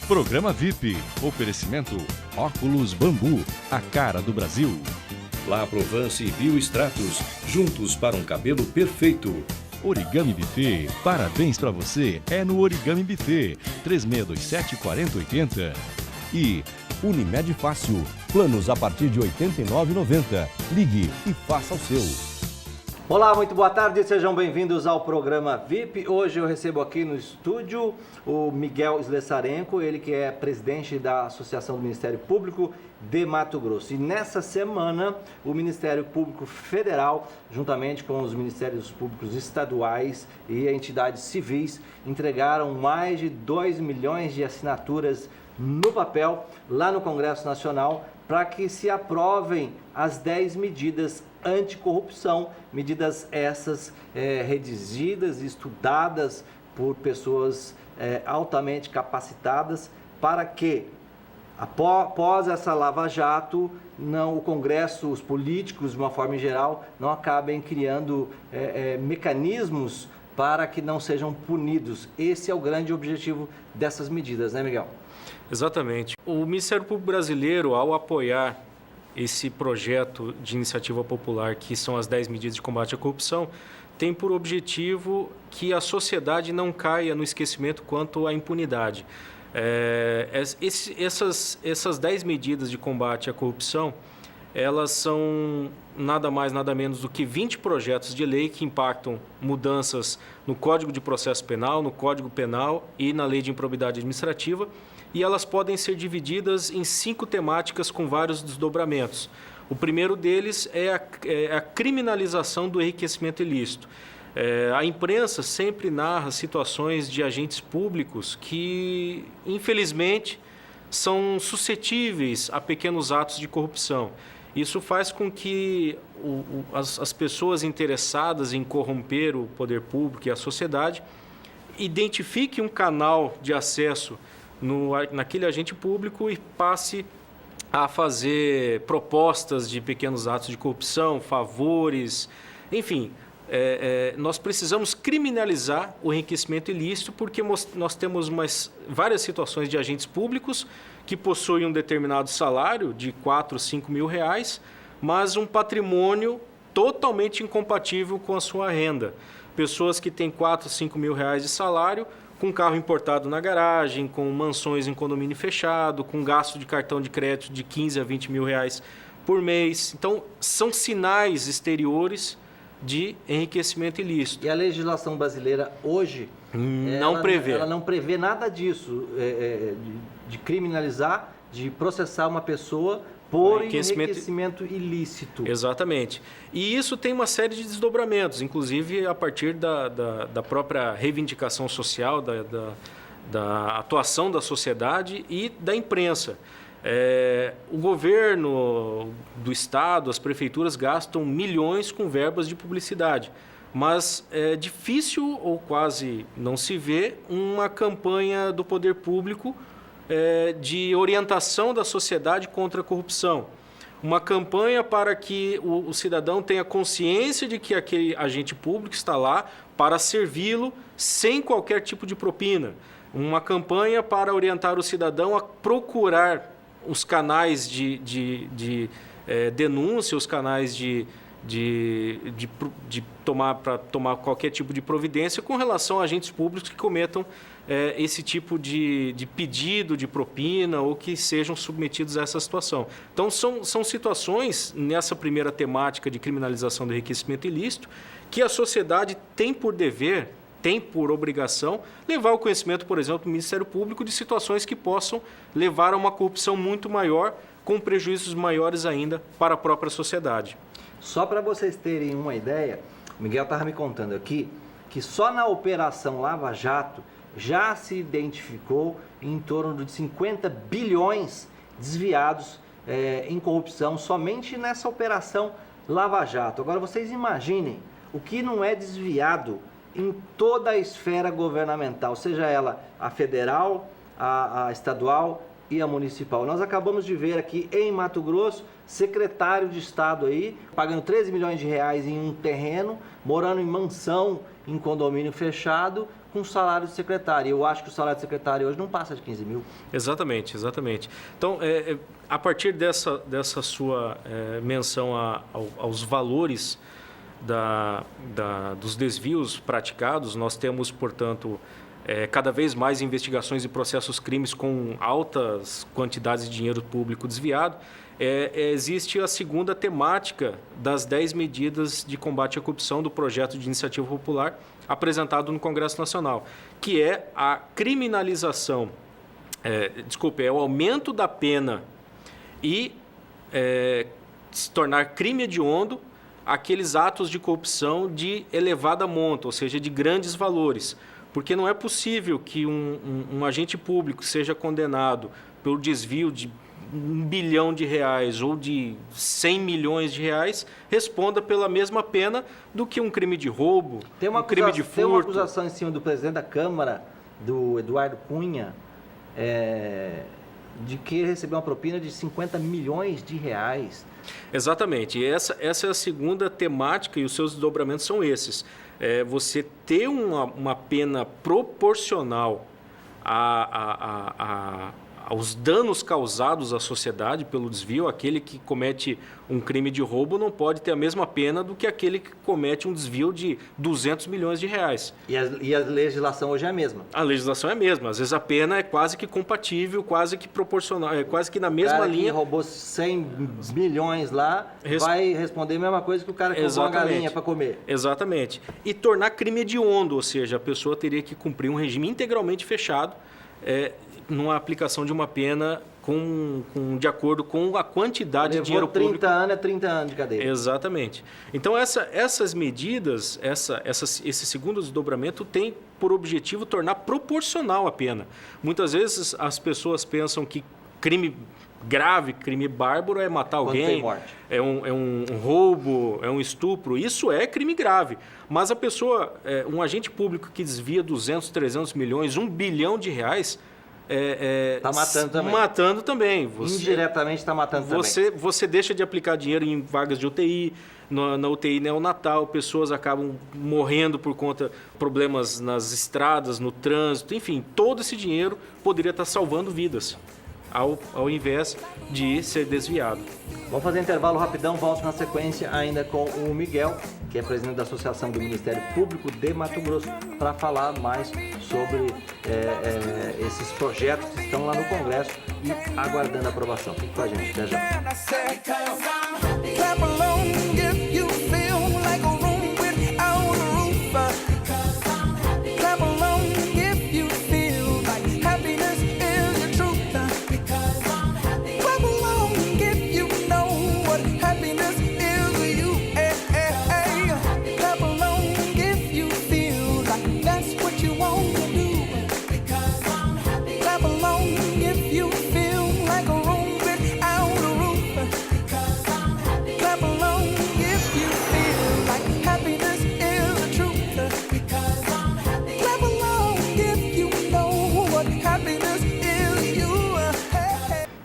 Programa VIP. Oferecimento Óculos Bambu, a cara do Brasil. La Provence e Bioextratos, juntos para um cabelo perfeito. Origami Buffet, parabéns pra você, é no Origami Buffet, 3627-4080. E Unimed Fácil, planos a partir de R$ 89,90. Ligue e faça o seu. Olá, muito boa tarde, sejam bem-vindos ao programa VIP. Hoje eu recebo aqui no estúdio o Miguel Slessarenko, ele que é presidente da Associação do Ministério Público de Mato Grosso. E nessa semana, o Ministério Público Federal, juntamente com os Ministérios Públicos Estaduais e entidades civis, entregaram mais de 2 milhões de assinaturas no papel, lá no Congresso Nacional, para que se aprovem as 10 medidas anticorrupção, medidas essas redigidas e estudadas por pessoas altamente capacitadas, para que, após essa lava-jato, o Congresso, os políticos, de uma forma geral, não acabem criando mecanismos para que não sejam punidos. Esse é o grande objetivo dessas medidas, né, Miguel? Exatamente. O Ministério Público Brasileiro, ao apoiar esse projeto de iniciativa popular, que são as 10 medidas de combate à corrupção, tem por objetivo que a sociedade não caia no esquecimento quanto à impunidade. Essas 10 medidas de combate à corrupção, elas são nada mais, nada menos do que 20 projetos de lei que impactam mudanças no Código de Processo Penal, no Código Penal e na Lei de Improbidade Administrativa, e elas podem ser divididas em 5 temáticas com vários desdobramentos. O primeiro deles é a criminalização do enriquecimento ilícito. A imprensa sempre narra situações de agentes públicos que, infelizmente, são suscetíveis a pequenos atos de corrupção. Isso faz com que as pessoas interessadas em corromper o poder público e a sociedade identifiquem um canal de acesso naquele agente público e passe a fazer propostas de pequenos atos de corrupção, favores, enfim. Nós precisamos criminalizar o enriquecimento ilícito porque nós temos várias situações de agentes públicos que possuem um determinado salário de 4, 5 mil reais, mas um patrimônio totalmente incompatível com a sua renda. Pessoas que têm 4, 5 mil reais de salário, com carro importado na garagem, com mansões em condomínio fechado, com gasto de cartão de crédito de 15 a 20 mil reais por mês. Então, são sinais exteriores de enriquecimento ilícito. E a legislação brasileira hoje ela não prevê nada disso, de criminalizar, de processar uma pessoa por enriquecimento ilícito. Exatamente. E isso tem uma série de desdobramentos, inclusive a partir da própria reivindicação social, da atuação da sociedade e da imprensa. O governo do Estado, as prefeituras gastam milhões com verbas de publicidade, mas é difícil ou quase não se vê uma campanha do poder público de orientação da sociedade contra a corrupção. Uma campanha para que o cidadão tenha consciência de que aquele agente público está lá para servi-lo sem qualquer tipo de propina. Uma campanha para orientar o cidadão a procurar os canais de denúncia, os canais para tomar qualquer tipo de providência com relação a agentes públicos que cometam esse tipo de pedido de propina ou que sejam submetidos a essa situação. Então, são situações, nessa primeira temática de criminalização do enriquecimento ilícito, que a sociedade tem por dever, tem por obrigação, levar ao conhecimento, por exemplo, do Ministério Público de situações que possam levar a uma corrupção muito maior, com prejuízos maiores ainda para a própria sociedade. Só para vocês terem uma ideia, o Miguel estava me contando aqui que só na Operação Lava Jato já se identificou em torno de 50 bilhões desviados em corrupção somente nessa Operação Lava Jato. Agora vocês imaginem o que não é desviado em toda a esfera governamental, seja ela a federal, a estadual e a municipal. Nós acabamos de ver aqui em Mato Grosso, secretário de Estado aí, pagando 13 milhões de reais em um terreno, morando em mansão, em condomínio fechado, com o salário de secretário. Eu acho que o salário de secretário hoje não passa de 15 mil. Exatamente. Então, a partir dessa sua menção aos valores dos desvios praticados, nós temos, portanto, cada vez mais investigações e processos crimes com altas quantidades de dinheiro público desviado. Existe a segunda temática das 10 medidas de combate à corrupção do projeto de iniciativa popular apresentado no Congresso Nacional, que é a criminalização, é o aumento da pena e se tornar crime hediondo aqueles atos de corrupção de elevada monta, ou seja, de grandes valores. Porque não é possível que um agente público seja condenado pelo desvio de R$1 bilhão ou de 100 milhões de reais responda pela mesma pena do que um crime de roubo, crime de furto. Tem uma acusação em cima do presidente da Câmara, do Eduardo Cunha, de que ele recebeu uma propina de 50 milhões de reais. Exatamente. Essa é a segunda temática e os seus desdobramentos são esses. Você ter uma pena proporcional aos danos causados à sociedade pelo desvio. Aquele que comete um crime de roubo não pode ter a mesma pena do que aquele que comete um desvio de 200 milhões de reais. E a legislação hoje é a mesma? A legislação é a mesma. Às vezes a pena é quase que compatível, quase que proporcional, quase que na mesma linha. O cara que roubou 100 milhões lá vai responder a mesma coisa que o cara que roubou uma galinha para comer. Exatamente. E tornar crime hediondo, ou seja, a pessoa teria que cumprir um regime integralmente fechado, numa aplicação de uma pena de acordo com a quantidade de dinheiro público. 30 anos é 30 anos de cadeia. Exatamente. Então, essas medidas, esse segundo desdobramento tem por objetivo tornar proporcional a pena. Muitas vezes as pessoas pensam que crime grave, crime bárbaro é matar alguém, é um roubo, é um estupro. Isso é crime grave. Mas a pessoa, um agente público que desvia 200, 300 milhões, R$1 bilhão de reais... Está matando também. Matando também. Indiretamente está matando também. Você deixa de aplicar dinheiro em vagas de UTI, na UTI neonatal, pessoas acabam morrendo por conta de problemas nas estradas, no trânsito, enfim, todo esse dinheiro poderia estar salvando vidas, ao invés de ser desviado. Vamos fazer intervalo rapidão, volto na sequência ainda com o Miguel, que é presidente da Associação do Ministério Público de Mato Grosso, para falar mais sobre esses projetos que estão lá no Congresso e aguardando a aprovação. Fique com a gente, até já.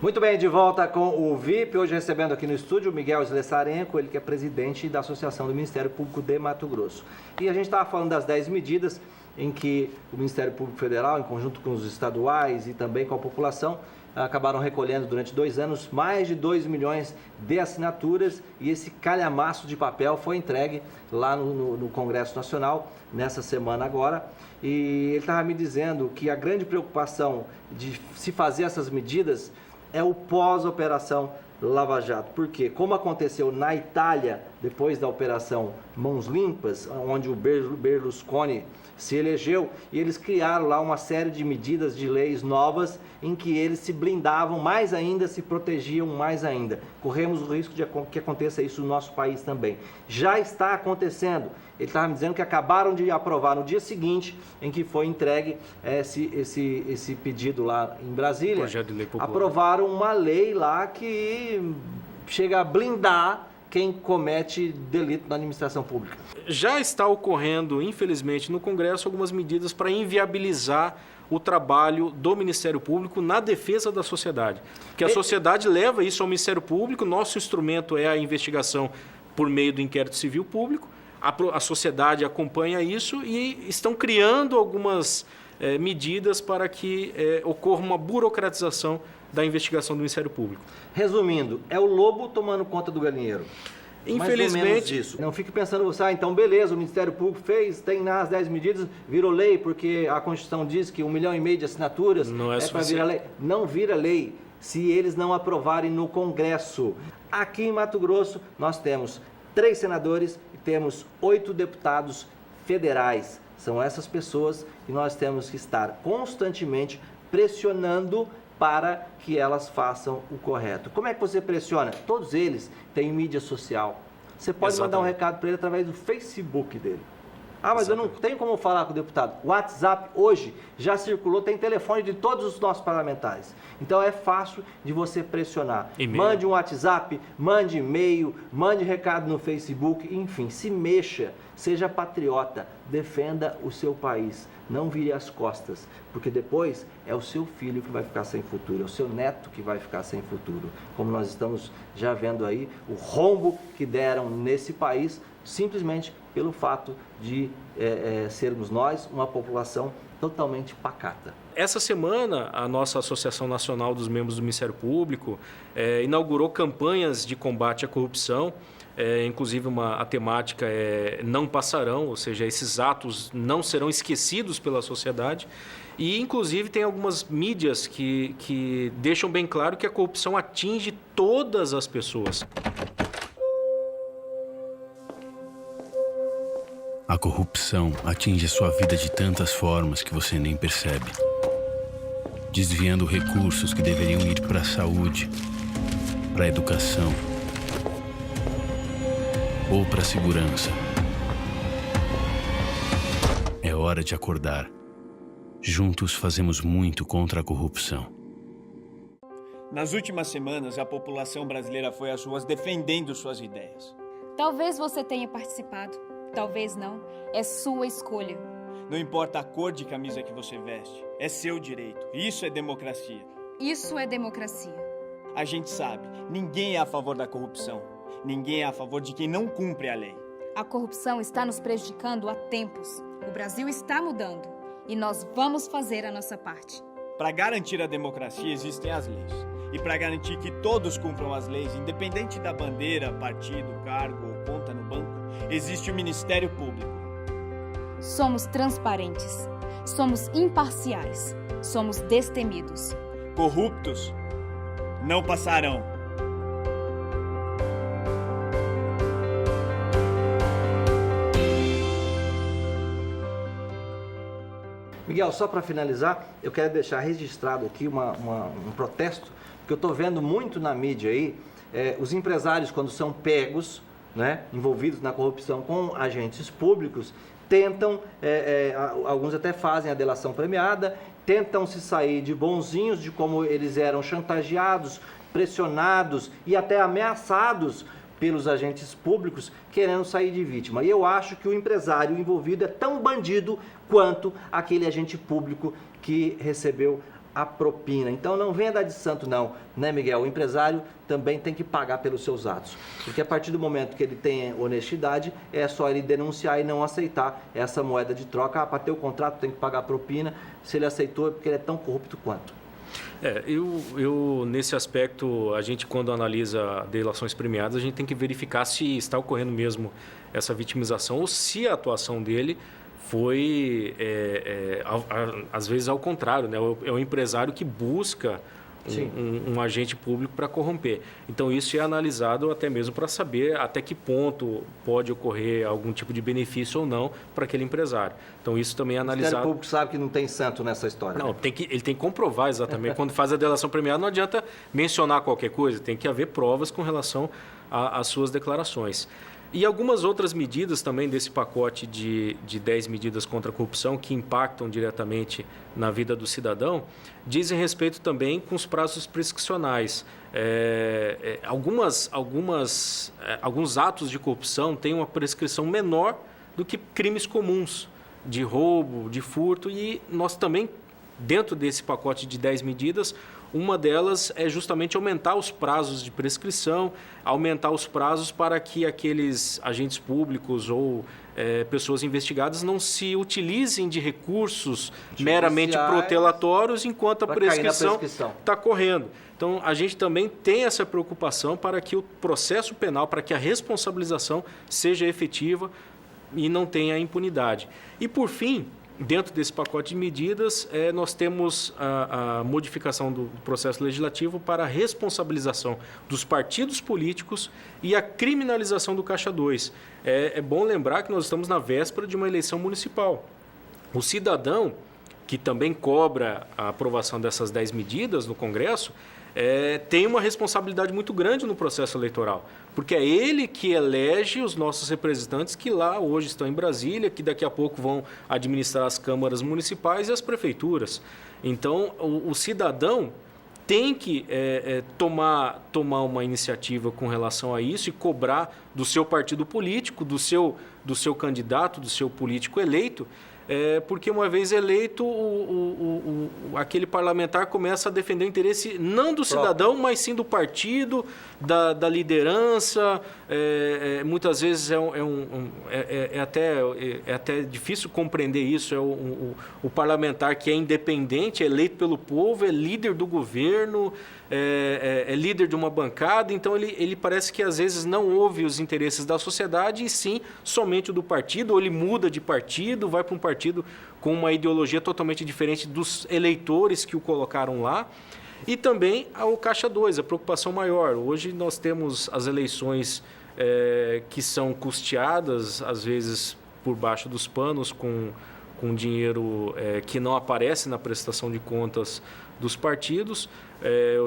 Muito bem, de volta com o VIP, hoje recebendo aqui no estúdio o Miguel Slessarenko, ele que é presidente da Associação do Ministério Público de Mato Grosso. E a gente estava falando das 10 medidas em que o Ministério Público Federal, em conjunto com os estaduais e também com a população, acabaram recolhendo durante 2 anos mais de 2 milhões de assinaturas e esse calhamaço de papel foi entregue lá no Congresso Nacional nessa semana agora. E ele estava me dizendo que a grande preocupação de se fazer essas medidas é o pós-operação Lava Jato. Por quê? Como aconteceu na Itália, depois da Operação Mãos Limpas, onde o Berlusconi se elegeu, e eles criaram lá uma série de medidas de leis novas em que eles se blindavam mais ainda, se protegiam mais ainda. Corremos o risco de que aconteça isso no nosso país também. Já está acontecendo. Ele estava me dizendo que acabaram de aprovar no dia seguinte em que foi entregue esse pedido lá em Brasília. Projeto de lei popular. Aprovaram uma lei lá que chega a blindar quem comete delito na administração pública. Já está ocorrendo, infelizmente, no Congresso algumas medidas para inviabilizar o trabalho do Ministério Público na defesa da sociedade. Que a sociedade leva isso ao Ministério Público, nosso instrumento é a investigação por meio do inquérito civil público. a sociedade acompanha isso e estão criando algumas medidas para que ocorra uma burocratização da investigação do Ministério Público. Resumindo, é o lobo tomando conta do galinheiro. Infelizmente, isso. Não fique pensando você, então beleza, o Ministério Público tem nas 10 medidas, virou lei, porque a Constituição diz que 1,5 milhão de assinaturas não é para virar lei. Não vira lei se eles não aprovarem no Congresso. Aqui em Mato Grosso, nós temos 3 senadores e temos 8 deputados federais. São essas pessoas que nós temos que estar constantemente pressionando para que elas façam o correto. Como é que você pressiona? Todos eles têm mídia social. Você pode mandar um recado para ele através do Facebook dele. Ah, mas eu não tenho como falar com o deputado. O WhatsApp hoje já circulou, tem telefone de todos os nossos parlamentares. Então é fácil de você pressionar. Mande um WhatsApp, mande e-mail, mande recado no Facebook, enfim, se mexa, seja patriota, defenda o seu país. Não vire as costas, porque depois é o seu filho que vai ficar sem futuro, é o seu neto que vai ficar sem futuro. Como nós estamos já vendo aí, o rombo que deram nesse país, simplesmente pelo fato de sermos nós uma população totalmente pacata. Essa semana, a nossa Associação Nacional dos Membros do Ministério Público inaugurou campanhas de combate à corrupção. Inclusive, a temática é não passarão, ou seja, esses atos não serão esquecidos pela sociedade. E, inclusive, tem algumas mídias que deixam bem claro que a corrupção atinge todas as pessoas. A corrupção atinge a sua vida de tantas formas que você nem percebe. Desviando recursos que deveriam ir para a saúde, para a educação ou para a segurança. É hora de acordar. Juntos fazemos muito contra a corrupção. Nas últimas semanas, a população brasileira foi às ruas defendendo suas ideias. Talvez você tenha participado, talvez não. É sua escolha. Não importa a cor de camisa que você veste, é seu direito. Isso é democracia. Isso é democracia. A gente sabe, ninguém é a favor da corrupção. Ninguém é a favor de quem não cumpre a lei. A corrupção está nos prejudicando há tempos. O Brasil está mudando e nós vamos fazer a nossa parte. Para garantir a democracia, existem as leis. E para garantir que todos cumpram as leis, independente da bandeira, partido, cargo ou conta no banco, existe o Ministério Público. Somos transparentes, somos imparciais, somos destemidos. Corruptos não passarão. Miguel, só para finalizar, eu quero deixar registrado aqui um protesto, que eu estou vendo muito na mídia aí, os empresários, quando são pegos, né, envolvidos na corrupção com agentes públicos, tentam, alguns até fazem a delação premiada, tentam se sair de bonzinhos, de como eles eram chantageados, pressionados e até ameaçados pelos agentes públicos, querendo sair de vítima. E eu acho que o empresário envolvido é tão bandido quanto aquele agente público que recebeu a propina. Então não venha dar de santo não, né, Miguel? O empresário também tem que pagar pelos seus atos. Porque a partir do momento que ele tem honestidade, é só ele denunciar e não aceitar essa moeda de troca. Para ter o contrato tem que pagar a propina. Se ele aceitou é porque ele é tão corrupto quanto. Eu nesse aspecto, a gente quando analisa delações premiadas, a gente tem que verificar se está ocorrendo mesmo essa vitimização ou se a atuação dele foi, às vezes, ao contrário, né? É o empresário que busca um agente público para corromper. Então, isso é analisado até mesmo para saber até que ponto pode ocorrer algum tipo de benefício ou não para aquele empresário. Então, isso também é analisado. O Ministério Público sabe que não tem santo nessa história. Não, né? ele tem que comprovar exatamente. Quando faz a delação premiada, não adianta mencionar qualquer coisa, tem que haver provas com relação às suas declarações. E algumas outras medidas também desse pacote de 10 medidas contra a corrupção que impactam diretamente na vida do cidadão, dizem respeito também com os prazos prescricionais. Alguns atos de corrupção têm uma prescrição menor do que crimes comuns de roubo, de furto, e nós também dentro desse pacote de 10 medidas, uma delas é justamente aumentar os prazos de prescrição, aumentar os prazos para que aqueles agentes públicos ou pessoas investigadas não se utilizem de recursos meramente protelatórios enquanto a prescrição está correndo. Então, a gente também tem essa preocupação para que o processo penal, para que a responsabilização seja efetiva e não tenha impunidade. E, por fim, dentro desse pacote de medidas, nós temos a modificação do processo legislativo para a responsabilização dos partidos políticos e a criminalização do Caixa 2. É bom lembrar que nós estamos na véspera de uma eleição municipal. O cidadão, que também cobra a aprovação dessas 10 medidas no Congresso, tem uma responsabilidade muito grande no processo eleitoral, porque é ele que elege os nossos representantes que lá hoje estão em Brasília, que daqui a pouco vão administrar as câmaras municipais e as prefeituras. Então, o cidadão tem que tomar uma iniciativa com relação a isso e cobrar do seu partido político, do seu candidato, do seu político eleito, porque uma vez eleito, aquele parlamentar começa a defender o interesse não do cidadão, mas sim do partido, da liderança. Muitas vezes é até difícil compreender isso. O parlamentar que é independente, é eleito pelo povo, é líder do governo, é líder de uma bancada, então ele parece que às vezes não ouve os interesses da sociedade e sim somente o do partido, ou ele muda de partido, vai para um partido com uma ideologia totalmente diferente dos eleitores que o colocaram lá. E também o Caixa 2, a preocupação maior. Hoje nós temos as eleições que são custeadas, às vezes por baixo dos panos, com dinheiro que não aparece na prestação de contas dos partidos.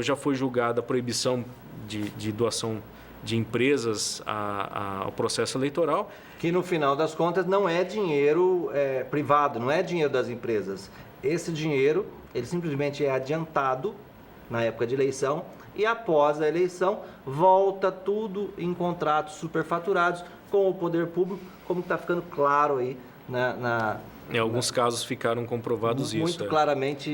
Já foi julgada a proibição de doação de empresas ao processo eleitoral. Que no final das contas não é dinheiro privado, não é dinheiro das empresas. Esse dinheiro, ele simplesmente é adiantado na época de eleição e após a eleição volta tudo em contratos superfaturados com o poder público, como está ficando claro aí em alguns casos ficaram comprovados isso. Muito claramente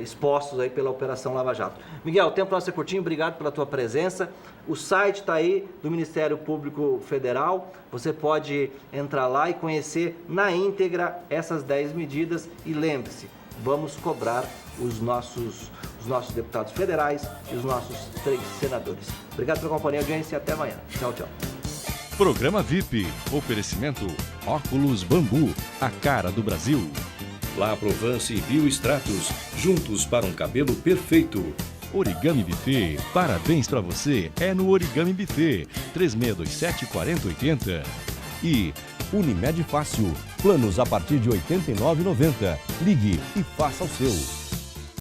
expostos aí pela Operação Lava Jato. Miguel, o tempo nosso é curtinho, obrigado pela tua presença. O site está aí do Ministério Público Federal. Você pode entrar lá e conhecer na íntegra essas 10 medidas. E lembre-se, vamos cobrar os nossos deputados federais e os nossos 3 senadores. Obrigado pela companhia, audiência e até amanhã. Tchau, tchau. Programa VIP. Oferecimento Óculos Bambu, a cara do Brasil. La Provence e Bioextratos, juntos para um cabelo perfeito. Origami Buffet, parabéns pra você, é no Origami Buffet, 3627-4080. E Unimed Fácil, planos a partir de R$ 89,90. Ligue e faça o seu.